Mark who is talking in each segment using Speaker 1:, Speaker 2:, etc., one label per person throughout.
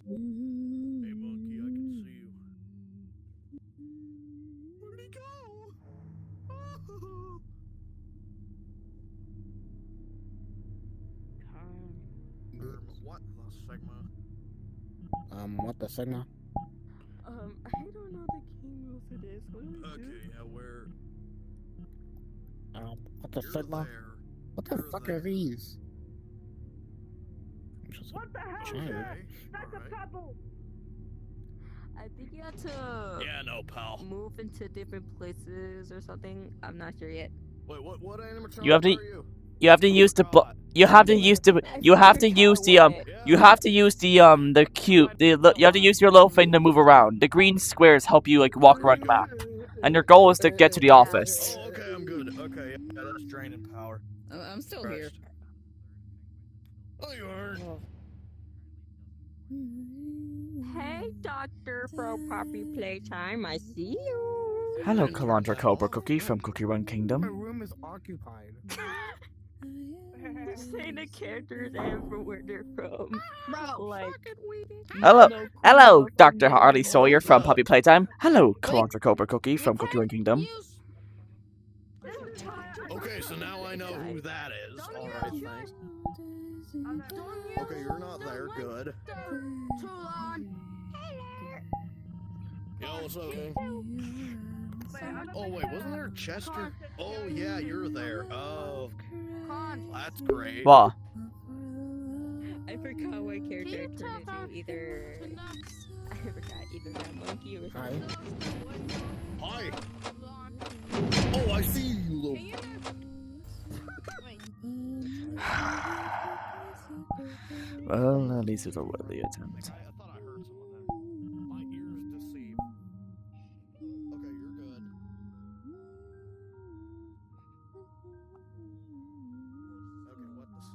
Speaker 1: Hey, monkey, I can see you. Where'd he go? What the Sigma?
Speaker 2: What the Sigma?
Speaker 3: I don't know the game rules of this. What do we do?
Speaker 1: Okay, yeah, where?
Speaker 2: What the
Speaker 1: You're
Speaker 2: Sigma?
Speaker 1: there.
Speaker 2: What the
Speaker 1: You're
Speaker 2: fuck
Speaker 1: there.
Speaker 2: are these?
Speaker 4: What the hell is
Speaker 2: Giant.
Speaker 4: that?
Speaker 1: Okay,
Speaker 4: That's a
Speaker 1: alright.
Speaker 4: pebble!
Speaker 3: I think you have to
Speaker 1: Yeah, no, pal.
Speaker 3: move into different places or something. I'm not sure yet.
Speaker 1: Wait, what animatronic
Speaker 5: You have to-
Speaker 1: are you?
Speaker 5: You have to use the
Speaker 1: God.
Speaker 5: you have to use the you have to use the you have to use the cube you have to use your little thing to move around. The green squares help you like walk around the map. And your goal is to get to the office.
Speaker 1: Oh, okay, I'm good. Okay, yeah, that's draining power.
Speaker 6: I'm still here.
Speaker 1: Christ. Oh, you aren't.
Speaker 3: Hey, Doctor from Poppy Playtime, I see you.
Speaker 5: Hello, Calandra Cobra Cookie from Cookie Run
Speaker 2: My
Speaker 5: Kingdom.
Speaker 2: room is occupied.
Speaker 3: Saying the characters and from where they're from.
Speaker 6: Bro,
Speaker 3: Like,
Speaker 5: Hello,
Speaker 3: no
Speaker 5: hello,
Speaker 3: clue
Speaker 5: Dr.
Speaker 3: from
Speaker 5: Harley
Speaker 3: the-
Speaker 5: Sawyer from Puppy Playtime. Hello, Calandra Cobra Cookie from Cookie Run Kingdom.
Speaker 1: Okay, so now I know who that is. Alright, thanks. Okay, you're not there. Good. Yo, what's up, man? Oh, wait, wasn't there Chester? Oh, yeah, you're there. Oh, that's great.
Speaker 5: What?
Speaker 3: I forgot what character I turned into. Either I forgot either that monkey or
Speaker 2: Hi.
Speaker 1: Hi. Oh, I see you, little.
Speaker 5: Well, at least it's a worthy attempt.
Speaker 1: I thought I heard some of that. My ears deceive. Okay, you're good. Okay, what this?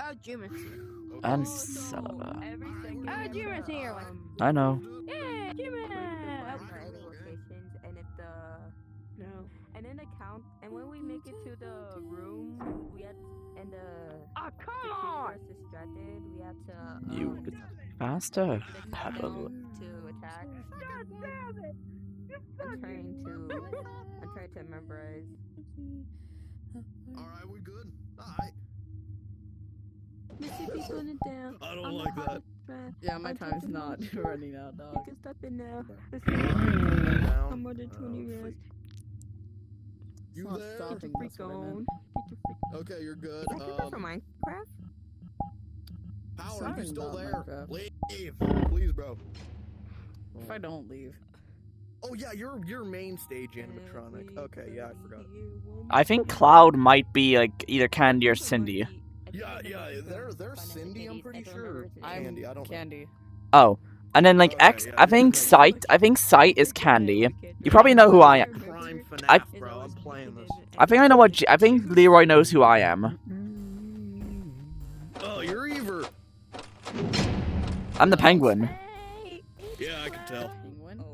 Speaker 6: Oh, Jim is here.
Speaker 5: And
Speaker 3: so
Speaker 5: Salva.
Speaker 3: every second
Speaker 6: Oh, Jimmy's here.
Speaker 5: I know.
Speaker 6: Yeah, Jimmy.
Speaker 3: Locations, and if the and then the count, and when we make it to the room, we have and the
Speaker 6: Oh, come
Speaker 3: the
Speaker 6: on.
Speaker 3: is distracted, we have to
Speaker 5: You faster.
Speaker 3: the
Speaker 5: Pebble.
Speaker 3: countdown to attack.
Speaker 4: God damn it!
Speaker 3: I'm trying to memorize.
Speaker 1: Alright, we good? Alright.
Speaker 3: Mississippi's going down.
Speaker 1: I don't like that.
Speaker 6: Yeah, my time's not running out,
Speaker 3: You
Speaker 6: dog.
Speaker 3: can stop it now. This
Speaker 1: Down.
Speaker 3: I'm more than 20 minutes.
Speaker 1: You
Speaker 6: Not
Speaker 1: there?
Speaker 6: stopping.
Speaker 3: Get your freak
Speaker 6: That's what I
Speaker 3: on.
Speaker 6: meant.
Speaker 3: Get your freak.
Speaker 1: Okay, you're good.
Speaker 3: Is that people from Minecraft?
Speaker 1: Power,
Speaker 6: Sorry
Speaker 1: you still
Speaker 6: about
Speaker 1: there?
Speaker 6: Minecraft.
Speaker 1: Leave, please, bro.
Speaker 6: If I don't leave.
Speaker 1: Oh yeah, you're main stage animatronic. Okay, yeah, I forgot.
Speaker 5: I think Cloud might be like either Candy or Cindy.
Speaker 1: Yeah, they're Cindy. I'm pretty sure.
Speaker 6: I'm
Speaker 1: Candy, I don't know.
Speaker 6: Candy.
Speaker 5: Oh, and then like
Speaker 1: Okay,
Speaker 5: X.
Speaker 1: yeah,
Speaker 5: I think
Speaker 1: yeah.
Speaker 5: Sight. I think Sight is Candy. You probably know who I am.
Speaker 1: Prime
Speaker 5: I-
Speaker 1: FNAF, bro. I'm playing this.
Speaker 5: I think I know what. I think Leroy knows who I am.
Speaker 1: Oh, you're Ever.
Speaker 5: I'm the Penguin.
Speaker 1: Yeah, I can tell.
Speaker 6: Penguin.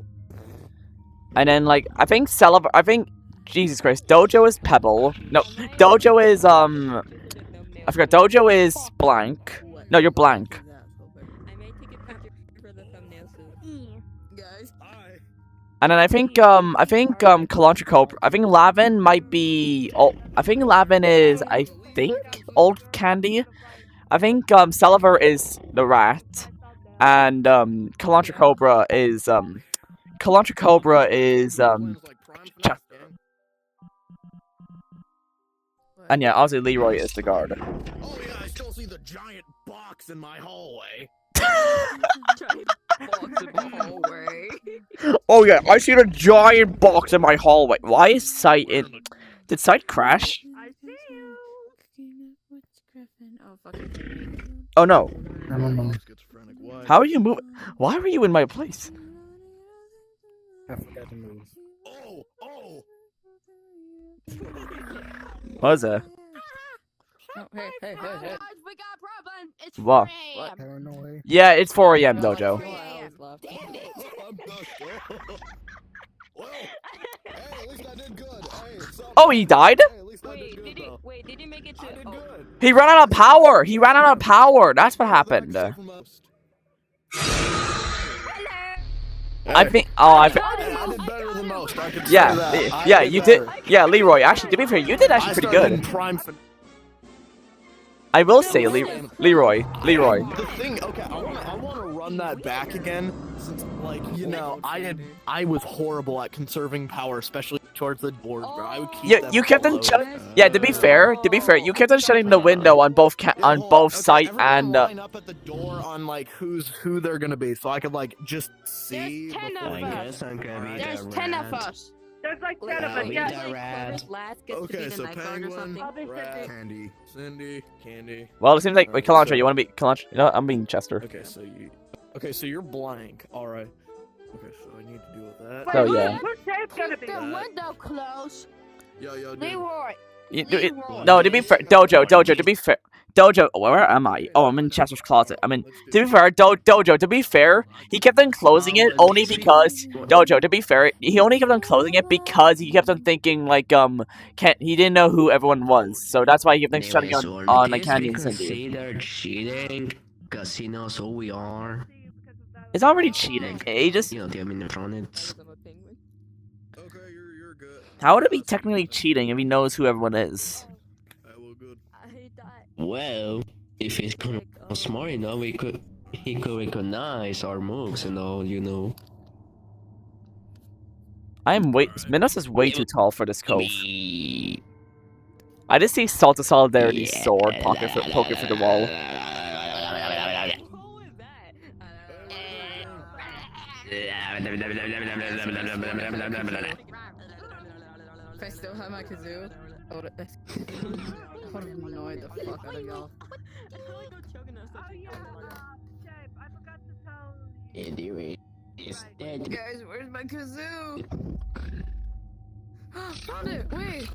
Speaker 5: And then like I think Celebrate. I think Jesus Christ. Dojo is Pebble. No, Dojo is I forgot. Dojo is blank. No, you're blank.
Speaker 3: I may take a picture for the thumbnail soon.
Speaker 6: Guys.
Speaker 1: Hi.
Speaker 5: And then I think Calandra Cobra. I think Lavin might be. Oh, I think Lavin is. I think Old Candy. I think Salver is the rat, and Calandra Cobra is Ch- and yeah, obviously Leroy is the guard.
Speaker 1: Oh yeah, I still see the giant box in my hallway.
Speaker 3: Giant box in the hallway.
Speaker 5: Oh yeah, I see the giant box in my hallway. Why is Sight in? Did Sight crash?
Speaker 4: I see you!
Speaker 6: Oh, fucking.
Speaker 5: Oh no.
Speaker 2: I don't know.
Speaker 1: Schizophrenic. Why?
Speaker 5: How are you moving? Why were you in my place?
Speaker 2: I forgot to move.
Speaker 1: Oh.
Speaker 5: What was it?
Speaker 6: Oh, hey.
Speaker 7: We got a problem. It's
Speaker 5: What?
Speaker 7: 4 a.m.
Speaker 2: Paranoid.
Speaker 5: Yeah, it's 4 a.m.
Speaker 6: No,
Speaker 5: Dojo.
Speaker 6: 4 hours left.
Speaker 7: Damn it.
Speaker 1: I'm not. Well, hey, at least I did good. Hey,
Speaker 5: Oh, he died?
Speaker 1: Hey, at least
Speaker 3: Wait, did you make it to?
Speaker 1: I did good.
Speaker 5: He ran out of power. He ran out of power. That's what happened. I think. Oh, I think.
Speaker 1: I did better than most. I could say
Speaker 5: Yeah,
Speaker 1: that.
Speaker 5: yeah, you did. Yeah, Leroy. Actually, to be fair, you did actually pretty good. I will say, Leroy.
Speaker 1: The thing, okay, I want to run that back again, since, like, you know, I was horrible at conserving power, especially towards the doors, bro. I would keep them
Speaker 5: You kept on
Speaker 1: closed.
Speaker 5: shutting. Yeah, to be fair, you kept on shutting the window on both site and.
Speaker 1: Line up at the door on like who they're gonna be, so I could like just see.
Speaker 7: There's 10
Speaker 1: before-
Speaker 7: of us. There's 10 of us.
Speaker 4: There's like 10 of us, yeah.
Speaker 1: Okay, so Penguin,
Speaker 4: I'll be
Speaker 1: Rat,
Speaker 4: Cindy.
Speaker 1: Cindy.
Speaker 5: Well, it seems like. Wait,
Speaker 1: Okay,
Speaker 5: Kalantra,
Speaker 1: so-
Speaker 5: you want to be Kalantra? You know, I'm being Chester.
Speaker 1: Okay, so you're blank. All right. Okay, so I need to deal with that.
Speaker 5: So, yeah.
Speaker 4: Who's tape gonna be?
Speaker 7: The window closed.
Speaker 1: Yo, dude.
Speaker 7: Leroy.
Speaker 5: No, to be fair, Dojo, to be fair, Dojo, where am I? Oh, I'm in Chester's closet. I mean, to be fair, Dojo, to be fair, he kept on closing it only because, Dojo, to be fair, he only kept on closing it because he kept on thinking, like, he didn't know who everyone was, so that's why he kept on shutting on like, Candy and Cindy.
Speaker 8: Consider cheating, because he knows who we are.
Speaker 5: It's already cheating. He just,
Speaker 8: You know, the animatronics.
Speaker 1: Okay, you're good.
Speaker 5: how would it be technically cheating if he knows who everyone is?
Speaker 1: Well, good.
Speaker 8: Well, if he's smart enough, he could recognize our moves and all, you know.
Speaker 5: Minos is way too tall for this cove. I just see Salt of Solidarity sword poking through the wall.
Speaker 6: If I still have my kazoo, I would have annoyed the fuck out of y'all.
Speaker 4: Oh, yeah, Jabe, I forgot to tell you.
Speaker 8: Anyway, it's dead.
Speaker 6: Guys, where's my kazoo? Found it! Wait!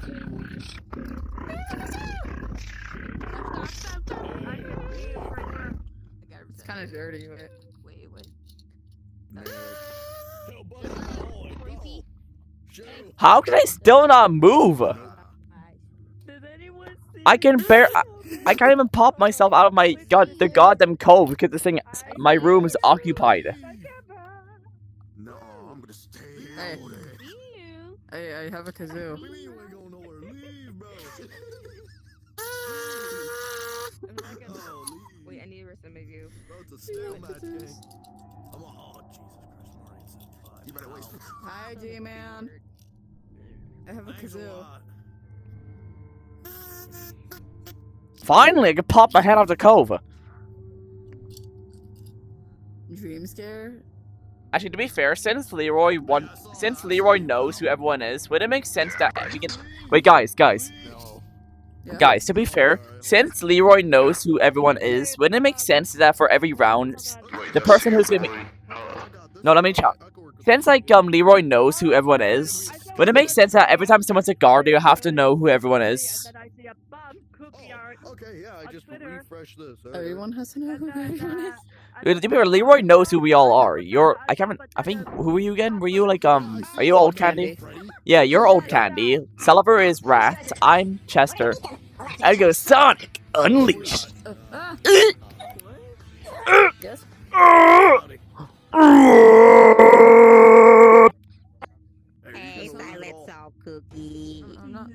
Speaker 6: It's kind of dirty, but...
Speaker 5: How can I still not move? I can't even pop myself out of the goddamn cove because this thing, my room is occupied.
Speaker 1: No, I'm gonna stay
Speaker 6: Hey. I have a kazoo.
Speaker 3: Wait, I need to rest some of you.
Speaker 1: You better wait.
Speaker 6: Hi, G-Man. I have a kazoo.
Speaker 5: Finally, I can pop my head out the cove.
Speaker 6: Dream scare?
Speaker 5: Actually, to be fair, since Leroy knows who everyone is, would it make sense that we can... Wait, guys.
Speaker 6: Yeah.
Speaker 5: Guys, to be fair, since Leroy knows who everyone is, wouldn't it make sense that for every round, the person who's gonna be... No, let me check. Since, like, Leroy knows who everyone is, would it make sense that every time someone's a guard, you have to know who everyone is?
Speaker 4: That I see a bum cookie art
Speaker 1: Okay, yeah, I just
Speaker 4: Twitter.
Speaker 1: refreshed this.
Speaker 6: Everyone has to know who everyone is.
Speaker 5: To be fair, Leroy knows who we all are. I think, who are you again? Were you, like, are you Old Candy? Yeah, you're Old Candy. Sulliver is Rat. I'm Chester. I go Sonic Unleashed.
Speaker 6: Yes?
Speaker 3: Hey, Silent Salt Cookie.
Speaker 6: I'm not...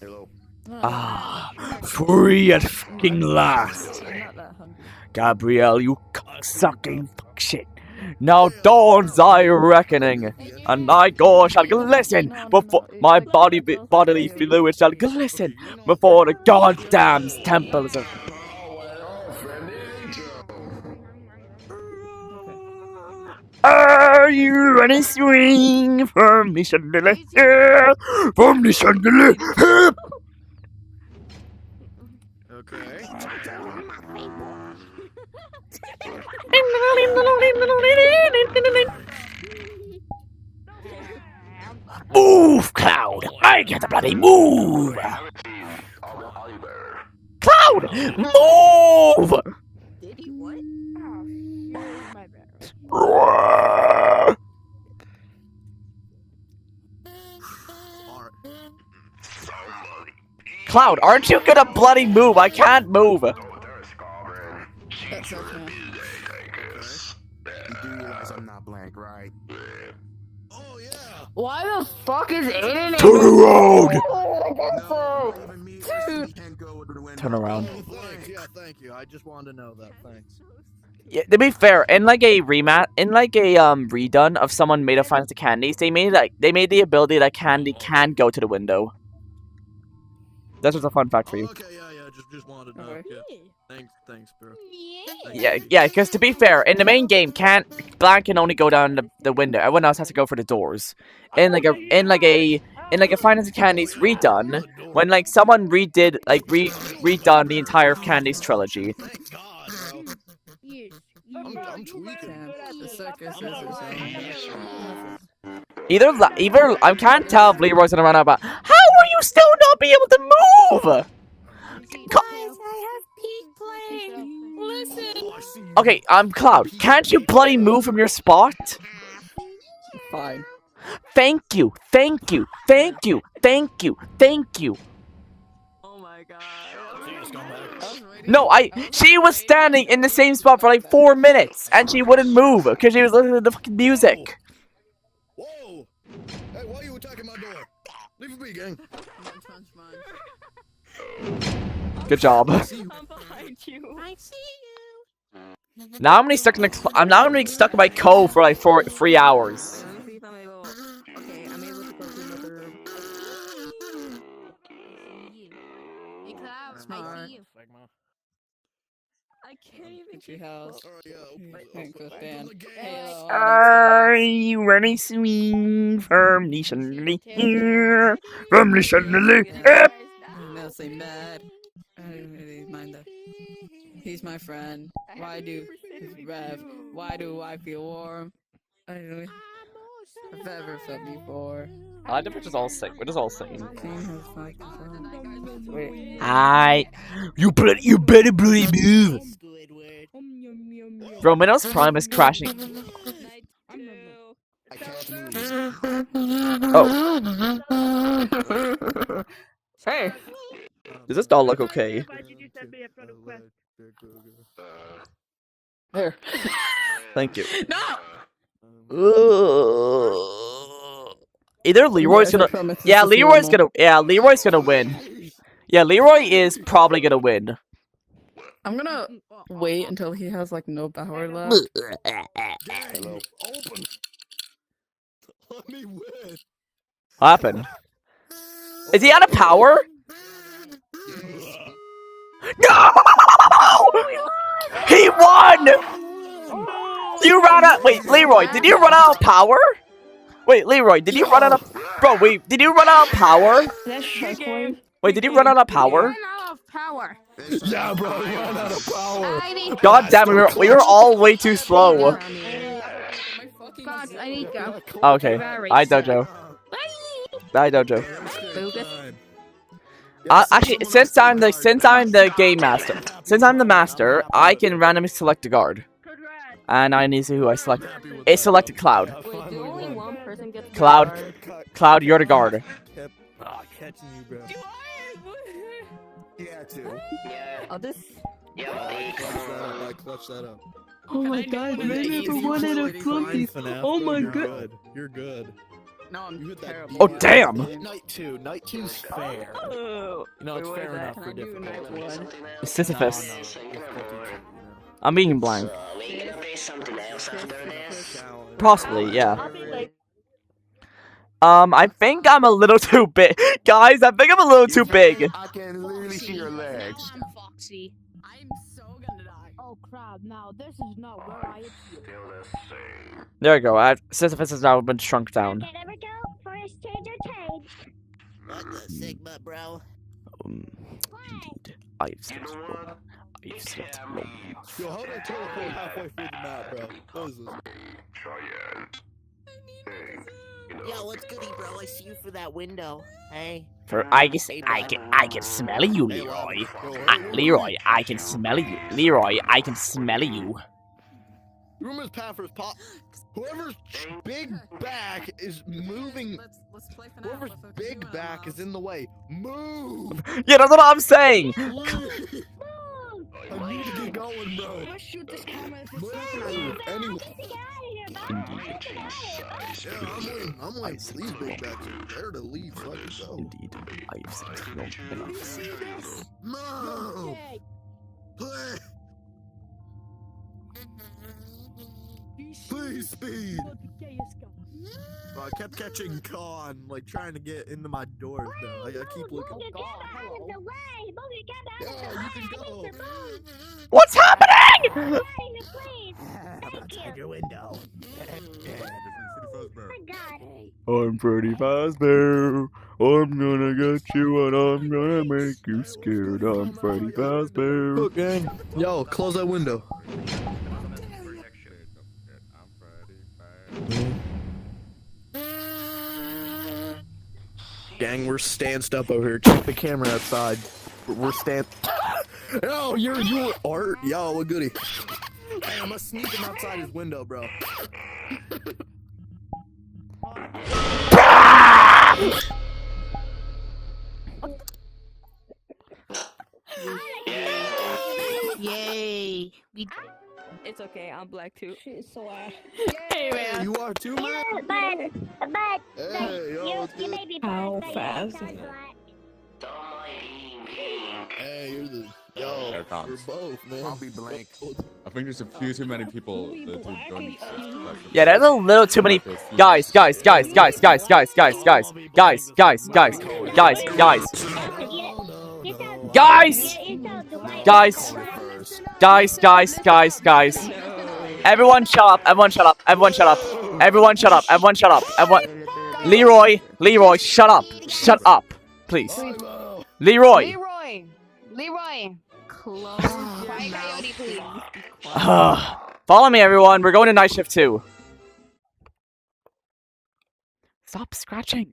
Speaker 1: Hello.
Speaker 5: Ah, free at fucking last.
Speaker 6: I'm not that hungry.
Speaker 5: Gabrielle, you cocksucking fuck shit. Now dawns thy reckoning, and thy gore shall glisten before my bodily fluid shall glisten before the goddamn temples of. Are you ready to swing from the chandelier? From the chandelier?
Speaker 1: Okay.
Speaker 5: Move, Cloud! I get the bloody move! Cloud! Move!
Speaker 3: Did he what? Oh, shit, my bad.
Speaker 5: Cloud, aren't you gonna bloody move? I can't move.
Speaker 6: That's okay.
Speaker 2: You do realize I'm not blank, right?
Speaker 1: Oh yeah.
Speaker 7: Why the fuck is Aiden?
Speaker 5: Turn around!
Speaker 2: No, even me personally can't go to the window.
Speaker 5: Turn around.
Speaker 1: Oh, thanks. Yeah, thank you. I just wanted to know that. Thanks.
Speaker 5: Yeah, to be fair, in like a redone of someone made a Final Fantasy Candies, they made the ability that Candy can go to the window. That's just a fun fact for you.
Speaker 1: Okay, yeah. Just wanted to know.
Speaker 6: Okay.
Speaker 1: Yeah. Thanks, bro.
Speaker 5: Yeah, because to be fair, in the main game, Blanc can only go down the window. Everyone else has to go for the doors. In like a Final Fantasy Candies redone, when like someone redone the entire Candies trilogy.
Speaker 1: Thank God, bro. I'm tweaking.
Speaker 6: Damn, the circus is his own.
Speaker 5: Either I can't tell if Leroy's gonna run out. But how are you still not be able to move?
Speaker 6: Listen.
Speaker 5: Okay, Cloud. Can't you bloody move from your spot?
Speaker 6: Fine.
Speaker 5: Thank you.
Speaker 3: Oh my god.
Speaker 5: No, she was standing in the same spot for like 4 minutes, and she wouldn't move because she was listening to the fucking music.
Speaker 1: Whoa! Hey, why are you attacking my door? Leave it be, gang.
Speaker 5: Good job.
Speaker 3: I'm behind you.
Speaker 7: I see you.
Speaker 5: Now I'm gonna be stuck in my cove for like 3 hours.
Speaker 3: Let me see if I'm able. Okay, I'm able to go to another room.
Speaker 7: Hey, Cloud, I
Speaker 6: Smart.
Speaker 7: see you.
Speaker 3: I can't even
Speaker 6: Tree
Speaker 3: keep
Speaker 6: house.
Speaker 1: Alright, yeah.
Speaker 6: Thank you,
Speaker 1: Open
Speaker 6: Dan.
Speaker 1: the gate.
Speaker 6: Halo.
Speaker 5: Are you ready, swing from the chandelier? From the chandelier.
Speaker 6: I'm mostly mad. I don't really mind that. He's my friend. Why do I feel warm? I don't really have ever felt before.
Speaker 5: I think we're just all singing.
Speaker 6: King has fucked us up. Wait.
Speaker 5: You better bloody move. Bro, Minos Prime is crashing.
Speaker 3: Night two.
Speaker 2: I can't move.
Speaker 5: Oh,
Speaker 6: Hey.
Speaker 5: does this doll look okay?
Speaker 4: Why did you send me a friend request?
Speaker 6: Here.
Speaker 5: Thank you.
Speaker 6: No.
Speaker 5: Either Leroy's gonna. Yeah, Leroy's gonna win. Yeah, Leroy is probably gonna win.
Speaker 6: I'm gonna wait until he has like no power left.
Speaker 1: Hello. Open. Let me win.
Speaker 5: What happened? Is he out of power? No! He won! You ran out. Wait, Leroy, did you run out of power? Wait, Leroy, did you run out of? Bro, wait, did you run out of power? Wait, did you run out of power?
Speaker 7: Run out of power.
Speaker 1: Yeah, bro, we ran out of power.
Speaker 7: I need
Speaker 5: God damn it, we were all way too slow.
Speaker 7: God, I need go.
Speaker 5: Okay, I dojo. I dojo. Actually, since I'm the game master, since I'm the master, I can randomly select a guard, and I need to see who I select. It selected Cloud.
Speaker 3: Wait, do only one person get
Speaker 5: Cloud, you're the guard.
Speaker 2: Catching you, bro. Yeah, too.
Speaker 3: I'll just.
Speaker 1: I clutched that up.
Speaker 3: Oh my god, maybe for one out of 20. Oh my god.
Speaker 1: You're good.
Speaker 6: No, I'm terrible.
Speaker 5: Oh damn!
Speaker 2: Night 2's fair.
Speaker 3: Oh.
Speaker 2: You know, it's
Speaker 3: Wait,
Speaker 2: fair
Speaker 3: what is
Speaker 2: enough
Speaker 3: that?
Speaker 2: for
Speaker 3: Can I do night
Speaker 2: difficulty.
Speaker 3: one?
Speaker 5: Sisyphus. I'm being blind. Possibly, yeah.
Speaker 4: I'll be late.
Speaker 5: I think I'm a little too big. Guys, I think I'm a little too big.
Speaker 2: I can literally see your legs.
Speaker 7: Foxy.
Speaker 6: I'm so gonna die.
Speaker 7: Oh crap! Now this is not where I appear.
Speaker 5: There we go. Sisyphus has now been shrunk down.
Speaker 9: Did ever go for a stranger change?
Speaker 10: What the Sigma, bro?
Speaker 5: Indeed. I've slept long. I've slept long.
Speaker 1: Yo, how did I teleport halfway through the map, bro? What is this?
Speaker 10: Yo, what's goody, bro? I see you through that window. Hey.
Speaker 5: I can smell you, Leroy. Leroy, I can smell you. Leroy, I can smell you.
Speaker 1: Room is Paffers pop. Whoever's big back is moving.
Speaker 6: Let's play for now.
Speaker 1: Whoever's big back is in the way. Move!
Speaker 5: Yeah, that's what I'm saying.
Speaker 1: I need to get going, bro.
Speaker 7: Let's shoot this camera if it's
Speaker 1: Move! Anyway. Yeah, I'm waiting. These big backs are there to leave, so I can go.
Speaker 5: Indeed, I've seen enough.
Speaker 1: Move! Please! Please, speed! Bro, I kept catching Con, like trying to get into my doors though. I keep looking. Yeah, you can go.
Speaker 5: What's happening?
Speaker 10: Outside your window.
Speaker 5: I'm Freddy Fazbear. I'm gonna get you and I'm gonna make you scared. I'm Freddy Fazbear.
Speaker 1: Okay. Yo, close that window. Gang, we're stanced up over here. Check the camera outside. We're stanced. Yo, you Art. Yo, what goody? Hey, I'm gonna sneak him outside his window, bro.
Speaker 10: Yay!
Speaker 3: It's okay, I'm black too.
Speaker 7: Shit, so
Speaker 1: Hey, man. You are too, man?
Speaker 9: But
Speaker 1: Hey, yo,
Speaker 9: you may be
Speaker 7: How
Speaker 9: black,
Speaker 7: fast?
Speaker 9: but you're black.
Speaker 1: Hey, you're the... Yo,
Speaker 2: Here it comes.
Speaker 1: we're both, man.
Speaker 2: I'll be blank. I think there's a few too many people that do guns.
Speaker 5: Yeah, there's a little too many guys. Guys. Everyone shut up. Leroy, shut up. Shut up, please. Leroy.
Speaker 3: Close your mouth.
Speaker 7: please.
Speaker 5: Follow me, everyone. We're going to night shift 2. Stop scratching.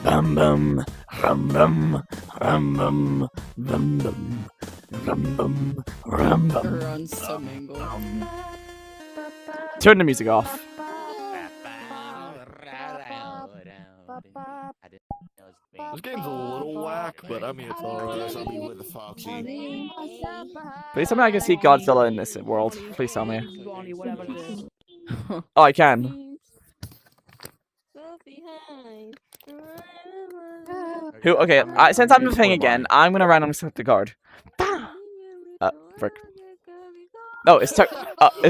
Speaker 5: Bum bum, rum bum, rum bum, bum bum, rum bum, rum bum.
Speaker 6: Run some angle.
Speaker 5: Turn the music off.
Speaker 1: This game's a little whack, but I mean, it's alright. I'll be with the Foxy.
Speaker 5: Please tell me I can see Godzilla in this world. Please tell me. Oh, I can. Who? Okay, since I'm the thing again, I'm gonna randomly select the card. Frick. No, it's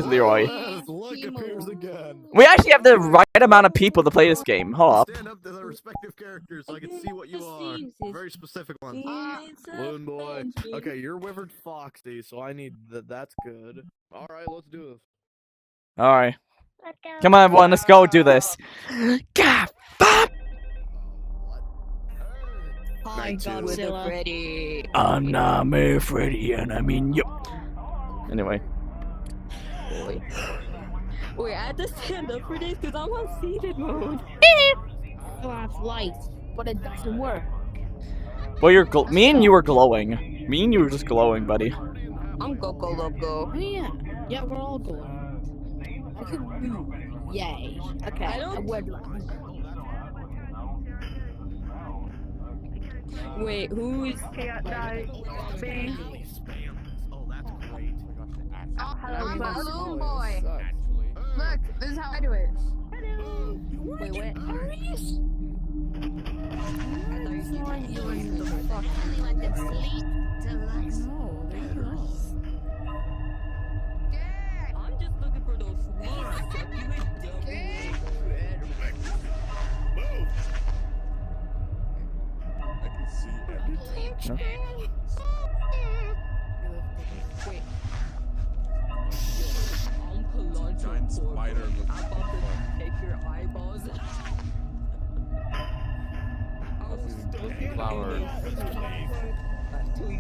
Speaker 5: Leroy.
Speaker 1: Luck appears again.
Speaker 5: We actually have the right amount of people to play this game. Hold up.
Speaker 1: Stand up to their respective characters so I can see what you are. Very specific ones. Loon Boy. Okay, you're Withered Foxy, so I need that's good. Alright, let's do this.
Speaker 5: Alright. Come on, everyone, let's go do this. God,
Speaker 7: Hi, Godzilla.
Speaker 6: Freddy.
Speaker 5: I'm not me, Freddy, and I mean you. Anyway.
Speaker 3: Wait, I had to stand up for this because I'm on seated mode.
Speaker 7: I have lights, but it doesn't work.
Speaker 5: Well, me and you were glowing. Me and you were just glowing, buddy.
Speaker 3: I'm Coco Loco.
Speaker 7: Oh, yeah, we're all going. I could move. Yay. Okay, I would like.
Speaker 3: Wait, who's...
Speaker 6: I'm a balloon boy. Look, this is how I do it.
Speaker 3: Wait, what? I'm just looking for those
Speaker 2: I can see everything.
Speaker 3: Wait. I'm Kaloncho.
Speaker 2: Giant spider looking
Speaker 3: I'm about to take your eyeballs. I was still here.
Speaker 2: flower.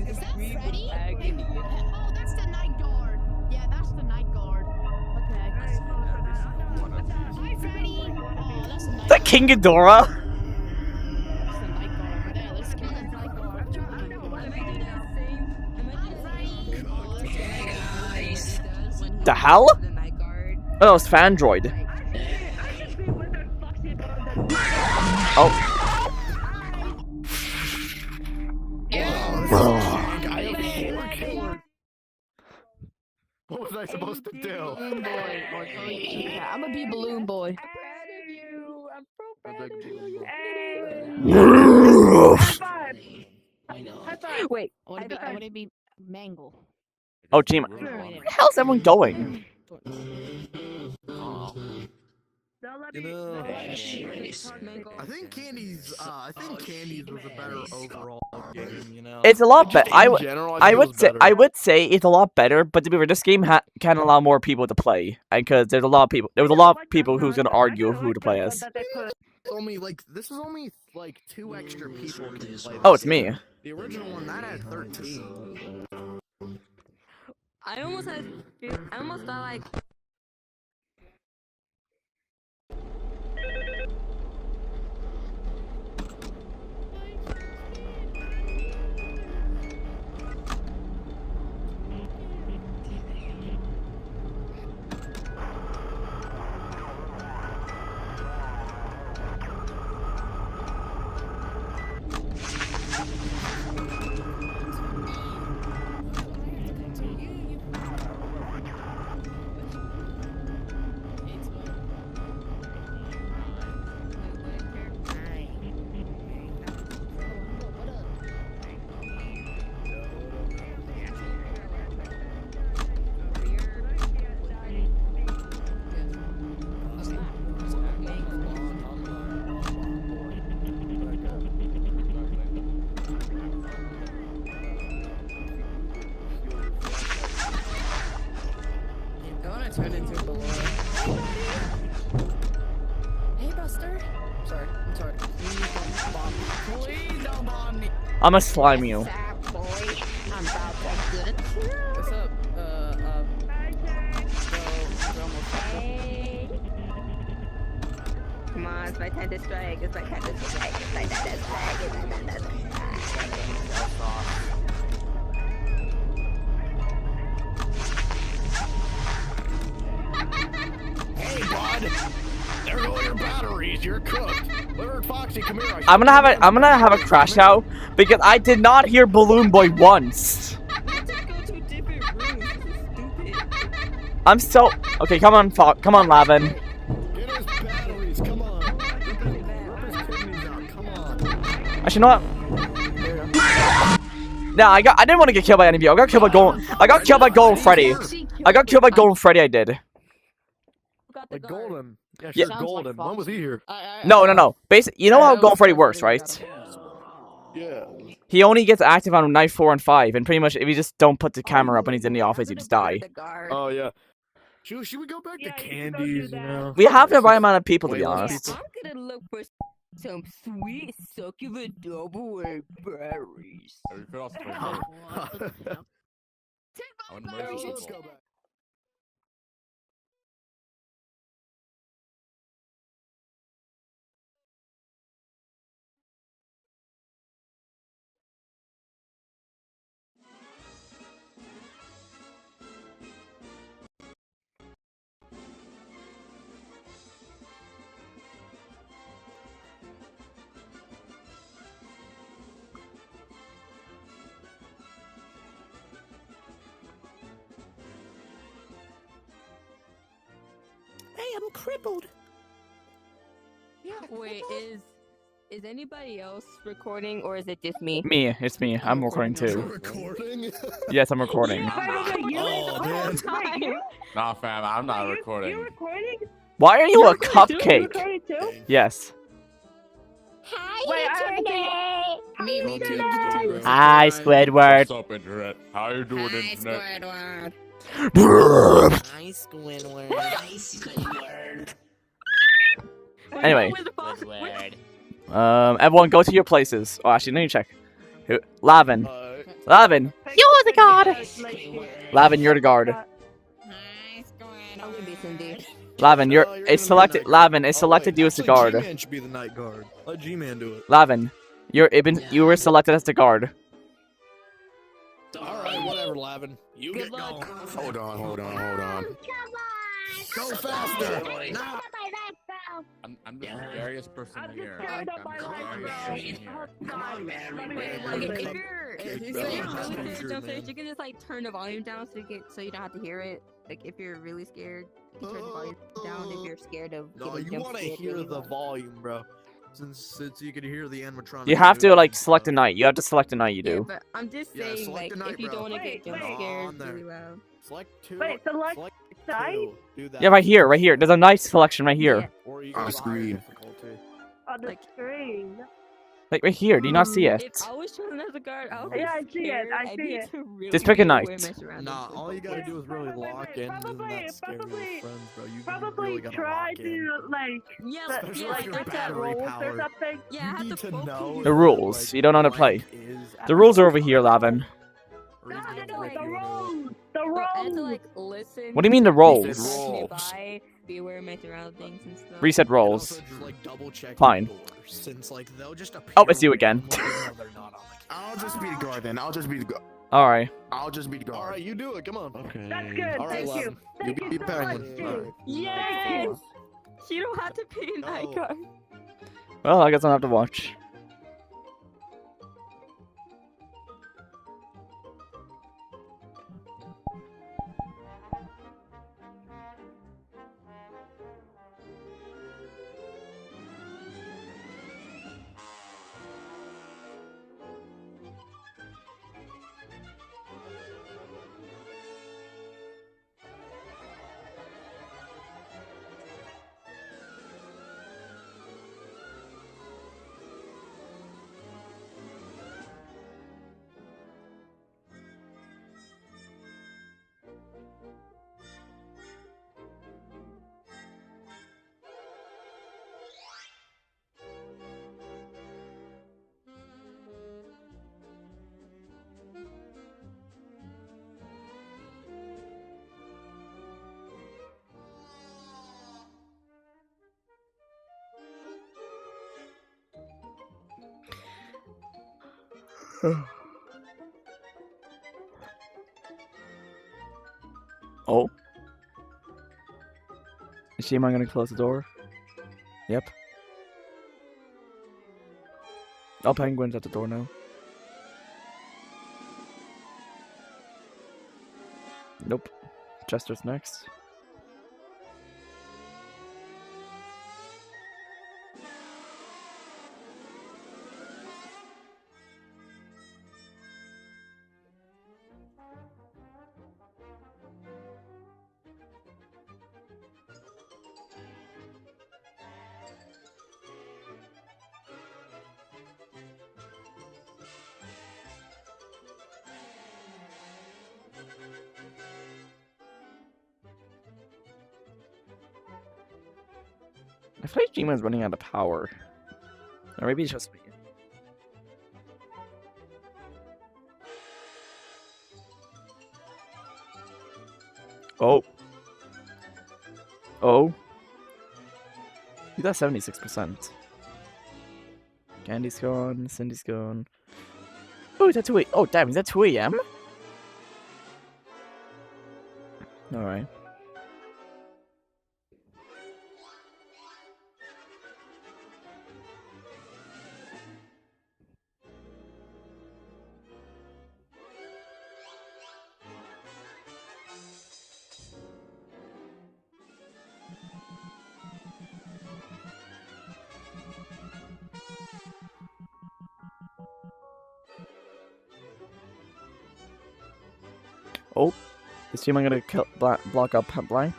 Speaker 7: Is that Freddy? Wait, oh, that's the night guard. Yeah, that's the night guard. Okay. Hi, Freddy. Oh, that's the night
Speaker 5: Is that King Ghidorah?
Speaker 7: That's the night guard over there. Let's kill that night guard. What you want?
Speaker 5: The hell? Oh, it's Fandroid. Oh.
Speaker 2: What was I supposed to do?
Speaker 7: Balloon boy. Yeah, I'm gonna be balloon boy.
Speaker 3: Wait,
Speaker 7: I want to be Mangle.
Speaker 5: Oh, Jima. Where the hell's everyone going?
Speaker 1: You know,
Speaker 2: I think Candy's was a better overall game, you know.
Speaker 5: It's a lot better.
Speaker 1: in general,
Speaker 5: I
Speaker 1: think it
Speaker 5: would
Speaker 1: was
Speaker 5: say
Speaker 1: better.
Speaker 5: I would say it's a lot better, but to be fair, this game can allow more people to play, and because there was a lot of people who's gonna argue who to play as.
Speaker 2: This is only like 2 extra people can play.
Speaker 5: Oh,
Speaker 2: this
Speaker 5: it's me.
Speaker 2: game. The original one that had 13.
Speaker 3: I almost thought like.
Speaker 6: I want to turn into a balloon. Hey, Buster. I'm sorry. Please don't bomb me. Please don't bomb me.
Speaker 5: I'm gonna slime you.
Speaker 7: I'm about to get it.
Speaker 6: What's up?
Speaker 3: Come on, it's my time to strike. It's my time to strike. It's my time to strike. It's my time to strike.
Speaker 1: Hey, bud! There go your batteries. You're cooked. Leonard Foxy, come here.
Speaker 5: I'm gonna have a crash out because I did not hear Balloon Boy once. I'm so okay. Come on, Lavin.
Speaker 1: Get his batteries. Come on.
Speaker 2: Come on.
Speaker 5: Actually, you know what? Nah, I didn't want to get killed by any of you. I got killed by Golden Freddy. I got killed by Golden Freddy. I did.
Speaker 1: Like Golden. Yeah,
Speaker 5: Yeah.
Speaker 1: sure, Golden. When was he here?
Speaker 5: No. Basically, you know how Golden Freddy works, right?
Speaker 1: Yeah.
Speaker 5: He only gets active on night 4 and 5, and pretty much if you just don't put the camera up when he's in the office, you just die.
Speaker 1: Oh, yeah. Should we go back to candies, you know?
Speaker 5: We have the right amount of people, to be honest.
Speaker 3: I'm gonna look for some sweet, succulent double-A berries.
Speaker 2: Let's go back.
Speaker 10: Hey, I'm crippled.
Speaker 3: Wait, is anybody else recording or is it just me?
Speaker 5: Me, it's me. I'm recording
Speaker 1: You're
Speaker 5: too.
Speaker 1: recording?
Speaker 5: Yes, I'm recording.
Speaker 1: Oh, man.
Speaker 2: Nah, fam, I'm not
Speaker 4: You
Speaker 2: recording.
Speaker 4: recording?
Speaker 5: Why are you a
Speaker 4: You
Speaker 5: cupcake?
Speaker 4: recording too?
Speaker 5: Yes.
Speaker 9: Hi,
Speaker 4: Wait, I
Speaker 9: Internet.
Speaker 6: Me too.
Speaker 5: Hi, Squidward.
Speaker 2: What's up, Internet? How you doing,
Speaker 6: Hi,
Speaker 2: Internet?
Speaker 6: Squidward.
Speaker 10: Hi, Squidward.
Speaker 5: Anyway.
Speaker 3: Where's the fox?
Speaker 10: Squidward.
Speaker 5: Everyone go to your places. Oh, actually, let me check. Lavin. Lavin.
Speaker 7: You're the god.
Speaker 5: Lavin, you're the guard.
Speaker 6: I'm gonna be Cindy.
Speaker 5: Lavin,
Speaker 1: you're
Speaker 5: it's
Speaker 1: gonna
Speaker 5: selected.
Speaker 1: be the night
Speaker 5: Lavin, it's
Speaker 1: guard.
Speaker 5: selected you as the guard.
Speaker 1: G-Man should be the night guard. Let G-Man do it.
Speaker 5: Lavin, you were selected as the guard.
Speaker 1: Alright, whatever, Lavin. You
Speaker 6: Good
Speaker 1: get
Speaker 6: luck.
Speaker 1: going. Hold on. Go faster! Nah.
Speaker 2: I'm the scariest person here.
Speaker 4: scared of my life, bro.
Speaker 3: Okay, if
Speaker 6: He's
Speaker 3: you're
Speaker 6: saying
Speaker 3: really scared
Speaker 1: Sure,
Speaker 3: to jump
Speaker 1: man.
Speaker 3: stairs, you can just like turn the volume down so you don't have to hear it. Like if you're really scared, you can turn the volume down if you're scared of
Speaker 1: No,
Speaker 3: getting
Speaker 1: you
Speaker 3: jump
Speaker 1: want to
Speaker 3: scared
Speaker 1: hear
Speaker 3: really
Speaker 1: the
Speaker 3: well.
Speaker 1: volume, bro. Since you can hear the animatronic.
Speaker 5: You have to
Speaker 1: moving
Speaker 5: like
Speaker 1: and
Speaker 5: select a
Speaker 1: stuff.
Speaker 5: night. You have to select a night. You
Speaker 3: Yeah,
Speaker 5: do.
Speaker 3: but I'm just
Speaker 1: Yeah,
Speaker 3: saying,
Speaker 1: select
Speaker 3: like,
Speaker 1: a night,
Speaker 3: if you
Speaker 1: bro.
Speaker 3: don't want to get jump
Speaker 4: Wait.
Speaker 3: scared
Speaker 1: On there.
Speaker 3: really loud.
Speaker 1: Select two.
Speaker 4: Wait, select night?
Speaker 1: two. Do that.
Speaker 5: Yeah, right here. There's a night selection right here.
Speaker 3: Yeah.
Speaker 1: Or you
Speaker 2: On
Speaker 1: go
Speaker 2: the
Speaker 1: to higher
Speaker 2: screen.
Speaker 1: difficulty.
Speaker 4: On the
Speaker 3: Like-
Speaker 4: screen.
Speaker 5: Like right here. Do you not see it?
Speaker 3: If I was chosen as a guard, I would
Speaker 4: Yeah,
Speaker 3: be
Speaker 4: I see it,
Speaker 3: scared.
Speaker 4: I
Speaker 3: I'd
Speaker 4: see
Speaker 3: need
Speaker 4: it.
Speaker 3: to really
Speaker 5: Just pick a
Speaker 3: be aware
Speaker 5: night.
Speaker 3: my surroundings
Speaker 1: Nah,
Speaker 3: with
Speaker 1: all you gotta
Speaker 4: Yeah,
Speaker 1: do is really
Speaker 4: probably-
Speaker 1: lock in and
Speaker 4: probably-
Speaker 1: not scare your
Speaker 4: probably-
Speaker 1: friends, bro. You
Speaker 4: Probably
Speaker 1: really gotta
Speaker 4: try
Speaker 1: lock in.
Speaker 4: to, like,
Speaker 3: Yeah,
Speaker 1: Especially
Speaker 3: yeah,
Speaker 1: if you're
Speaker 3: that's
Speaker 4: set
Speaker 3: that
Speaker 1: battery
Speaker 4: rules or
Speaker 1: powered.
Speaker 4: something.
Speaker 3: Yeah, I
Speaker 1: You
Speaker 3: have
Speaker 1: need
Speaker 3: to
Speaker 1: to know
Speaker 3: focus.
Speaker 5: The rules. You don't know how to play. The rules are over here, Lavin.
Speaker 1: Or
Speaker 4: No,
Speaker 1: even
Speaker 4: no,
Speaker 1: rip
Speaker 4: the
Speaker 1: you a new one.
Speaker 4: rules! The
Speaker 3: So I had to
Speaker 4: rules!
Speaker 3: like listen.
Speaker 5: What do you mean the
Speaker 3: to
Speaker 5: rolls?
Speaker 3: people pass me
Speaker 2: Rolls.
Speaker 3: by, be aware of my surroundings and stuff.
Speaker 5: Reset
Speaker 1: And
Speaker 5: rolls.
Speaker 1: also just, like, double check
Speaker 5: Fine.
Speaker 1: your doors, since like they'll just appear
Speaker 5: Oh, it's you again.
Speaker 1: randomly even though they're not on the
Speaker 2: I'll just be the guard then. I'll just be the guard.
Speaker 5: All right.
Speaker 2: I'll just be the
Speaker 1: camera.
Speaker 2: guard.
Speaker 1: Alright, you do it, come on.
Speaker 8: Okay.
Speaker 4: That's good,
Speaker 1: All right,
Speaker 4: thank you.
Speaker 1: Lavin.
Speaker 4: Thank
Speaker 2: You
Speaker 4: you
Speaker 2: be
Speaker 4: so
Speaker 2: penguin.
Speaker 4: much, dude.
Speaker 2: Alright.
Speaker 3: Yes! You don't have to be an
Speaker 1: No.
Speaker 3: icon.
Speaker 5: Well, I guess I'll have to watch. Oh. Is she am I gonna close the door? Yep. Oh, Penguin's at the door now. Nope. Chester's next. I feel like G-Man's running out of power. Or maybe it's just me. Oh. Oh. He's at 76%. Candy's gone, Cindy's gone. Oh, he's at 2 a.m. Oh, damn, he's at 2 a.m.? Alright. Oh, is team I'm gonna kill, block up blank?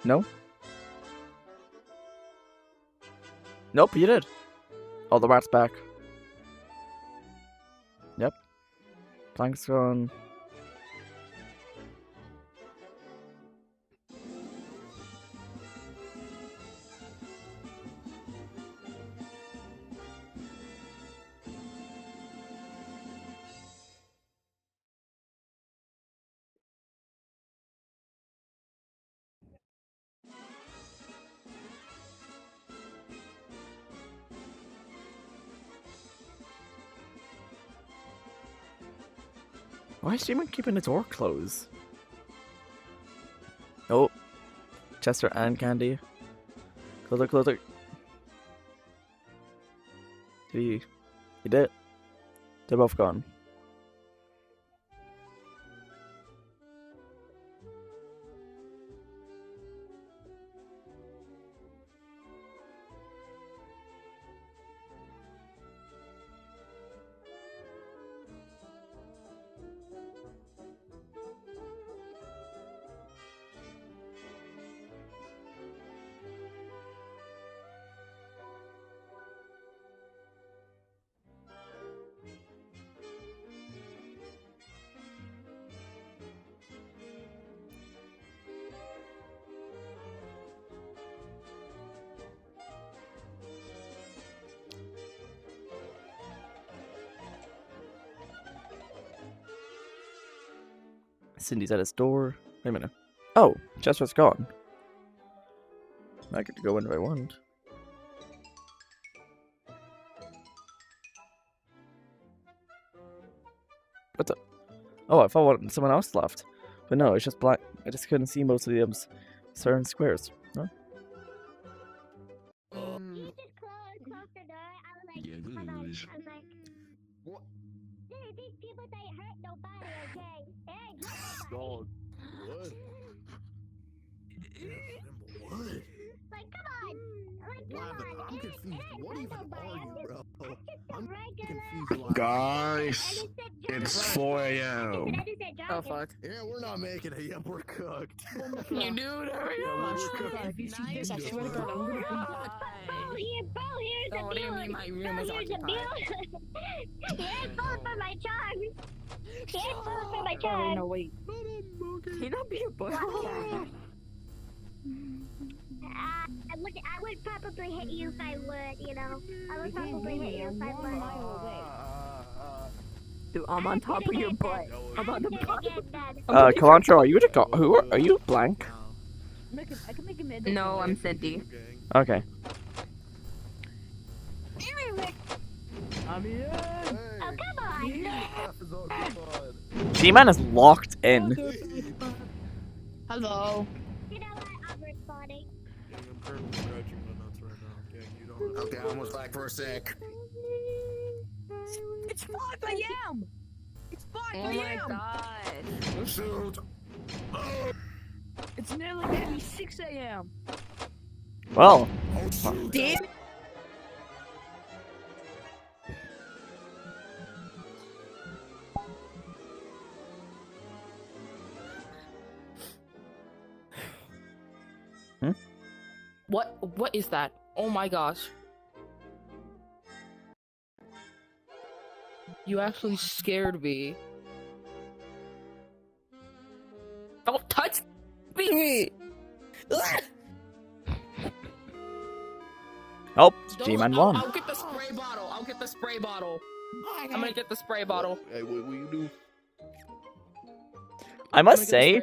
Speaker 5: No? Nope, you did. Oh, the rat's back. Yep. Blank's gone. Why is G-Man keeping the door closed? Oh. Chester and Candy. Closer, closer. He did. They're both gone. Cindy's at his door. Wait a minute. Oh, Chester's gone. I get to go in if I want. What the? Oh, I thought someone else left. But no, it's just black. I just couldn't see most of the certain squares. No?
Speaker 8: You lose.
Speaker 1: What?
Speaker 9: These people ain't hurt nobody, okay? They ain't hurt nobody.
Speaker 1: Dog. What? What?
Speaker 9: Like, come on. Like, come
Speaker 1: Lavin,
Speaker 9: on.
Speaker 1: I'm confused. What even are you, bro? I'm confused.
Speaker 9: Lavin.
Speaker 8: Guys, it's 4 a.m.
Speaker 6: Oh fuck.
Speaker 1: Yeah, we're not making it yet. We're cooked.
Speaker 6: You dude, hurry up.
Speaker 7: If you see this, I swear to God, I'm gonna
Speaker 9: Oh, here's the
Speaker 6: Oh, what do you mean my room is
Speaker 9: here's the
Speaker 6: occupied?
Speaker 9: bill. Here's food for my charm. Here's food for my
Speaker 7: Oh,
Speaker 9: charm.
Speaker 7: no, wait.
Speaker 3: Can you not be a boy?
Speaker 9: I would probably hit you if I would, you know. I would probably hit you if I would.
Speaker 3: Dude, I'm on top of your butt. I'm on the bottom.
Speaker 5: Cilantro, are you are you blank?
Speaker 7: I can make a mid.
Speaker 3: No, I'm Cindy.
Speaker 5: Okay.
Speaker 7: I'm here.
Speaker 9: Oh, come on.
Speaker 5: G-Man is locked in.
Speaker 7: Hello.
Speaker 9: You know what? I'm responding.
Speaker 1: I'm currently scratching my nuts right now. Gang, you don't
Speaker 10: Okay, I almost back for a sec.
Speaker 7: It's 5 a.m. It's 5
Speaker 3: Oh my
Speaker 7: a.m.
Speaker 3: god.
Speaker 10: Shoot.
Speaker 7: It's nearly maybe 6 a.m.
Speaker 5: Well,
Speaker 10: Oh, shoot.
Speaker 7: Damn.
Speaker 6: What is that? Oh my gosh. You actually scared me. Don't touch me!
Speaker 5: oh,
Speaker 6: Don't-
Speaker 5: G-Man
Speaker 6: I'll-
Speaker 5: won.
Speaker 6: I'll get the spray bottle. I'll get the spray bottle. I'm gonna get the spray bottle.
Speaker 1: Hey, what you do?
Speaker 5: I must say,